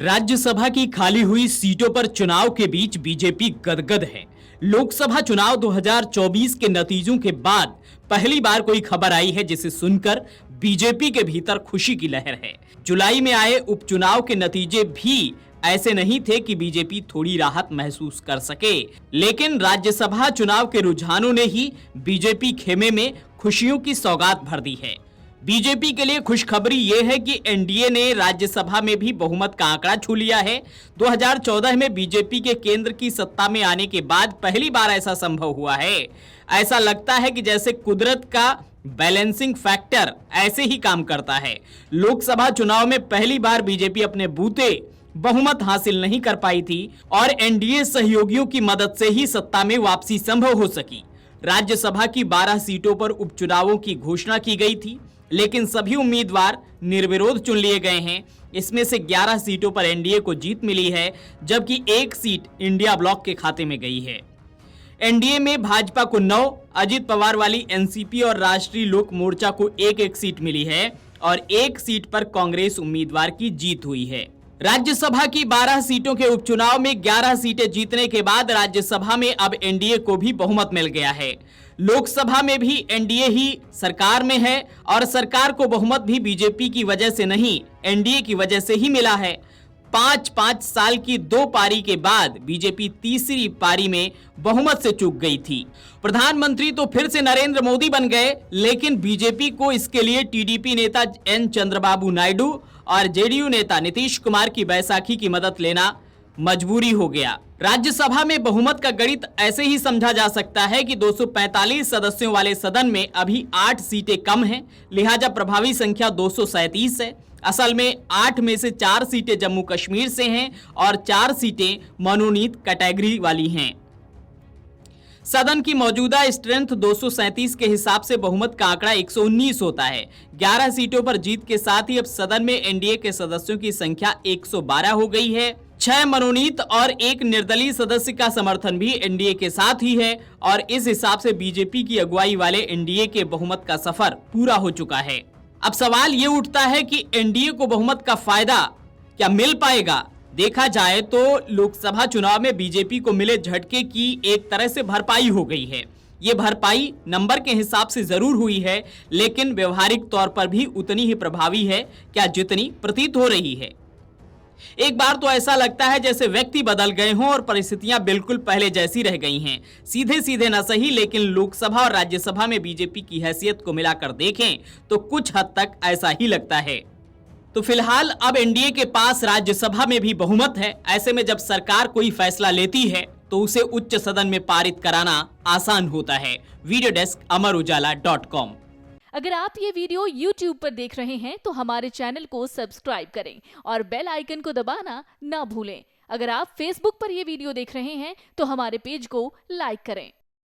राज्यसभा की खाली हुई सीटों पर चुनाव के बीच बीजेपी गदगद है। लोकसभा चुनाव 2024 के नतीजों के बाद पहली बार कोई खबर आई है जिसे सुनकर बीजेपी के भीतर खुशी की लहर है। जुलाई में आए उपचुनाव के नतीजे भी ऐसे नहीं थे कि बीजेपी थोड़ी राहत महसूस कर सके, लेकिन राज्यसभा चुनाव के रुझानों ने ही बीजेपी खेमे में खुशियों की सौगात भर दी है। बीजेपी के लिए खुशखबरी यह है कि एनडीए ने राज्यसभा में भी बहुमत का आंकड़ा छू लिया है। 2014 में बीजेपी के केंद्र की सत्ता में आने के बाद पहली बार ऐसा संभव हुआ है। ऐसा लगता है कि जैसे कुदरत का बैलेंसिंग फैक्टर ऐसे ही काम करता है। लोकसभा चुनाव में पहली बार बीजेपी अपने बूते बहुमत हासिल नहीं कर पाई थी और एनडीए सहयोगियों की मदद से ही सत्ता में वापसी संभव हो सकी। राज्यसभा की 12 सीटों पर उपचुनावों की घोषणा की गई थी, लेकिन सभी उम्मीदवार निर्विरोध चुन लिए गए हैं। इसमें से 11 सीटों पर एनडीए को जीत मिली है, जबकि एक सीट इंडिया ब्लॉक के खाते में गई है। एनडीए में भाजपा को 9, अजित पवार वाली एनसीपी और राष्ट्रीय लोक मोर्चा को एक सीट मिली है और एक सीट पर कांग्रेस उम्मीदवार की जीत हुई है। राज्यसभा की 12 सीटों के उपचुनाव में 11 सीटें जीतने के बाद राज्यसभा में अब एनडीए को भी बहुमत मिल गया है। लोकसभा में भी एनडीए ही सरकार में है और सरकार को बहुमत भी बीजेपी की वजह से नहीं, एनडीए की वजह से ही मिला है। 5-5 साल की 2 पारी के बाद बीजेपी तीसरी पारी में बहुमत से चूक गई थी। प्रधानमंत्री तो फिर से नरेंद्र मोदी बन गए, लेकिन बीजेपी को इसके लिए टीडीपी नेता एन चंद्रबाबू नायडू और जेडीयू नेता नीतीश कुमार की बैसाखी की मदद लेना मजबूरी हो गया। राज्यसभा में बहुमत का गणित ऐसे ही समझा जा सकता है कि 245 सदस्यों वाले सदन में अभी 8 सीटें कम हैं, लिहाजा प्रभावी संख्या 237 है। असल में 8 में से 4 सीटें जम्मू कश्मीर से हैं और 4 सीटें मनोनीत कैटेगरी वाली हैं। सदन की मौजूदा स्ट्रेंथ 237 के हिसाब से बहुमत का आंकड़ा 119 होता है। 11 सीटों पर जीत के साथ ही अब सदन में एनडीए के सदस्यों की संख्या 112 हो गई है। 6 मनोनीत और 1 निर्दलीय सदस्य का समर्थन भी एनडीए के साथ ही है और इस हिसाब से बीजेपी की अगुवाई वाले एनडीए के बहुमत का सफर पूरा हो चुका है। अब सवाल ये उठता है कि एनडीए को बहुमत का फायदा क्या मिल पाएगा? देखा जाए तो लोकसभा चुनाव में बीजेपी को मिले झटके की एक तरह से भरपाई हो गई है। ये भरपाई नंबर के हिसाब से जरूर हुई है, लेकिन व्यवहारिक तौर पर भी उतनी ही प्रभावी है क्या जितनी प्रतीत हो रही है। एक बार तो ऐसा लगता है जैसे व्यक्ति बदल गए हों और परिस्थितियां बिल्कुल पहले जैसी रह गई हैं। सीधे सीधे न सही, लेकिन लोकसभा और राज्यसभा में बीजेपी की हैसियत को मिलाकर देखें तो कुछ हद तक ऐसा ही लगता है। तो फिलहाल अब एनडीए के पास राज्यसभा में भी बहुमत है। ऐसे में जब सरकार कोई फैसला लेती है तो उसे उच्च सदन में पारित कराना आसान होता है। Video desk amarujala.com। अगर आप ये वीडियो YouTube पर देख रहे हैं तो हमारे चैनल को सब्सक्राइब करें और बेल आइकन को दबाना ना भूलें। अगर आप Facebook पर ये वीडियो देख रहे हैं तो हमारे पेज को लाइक करें।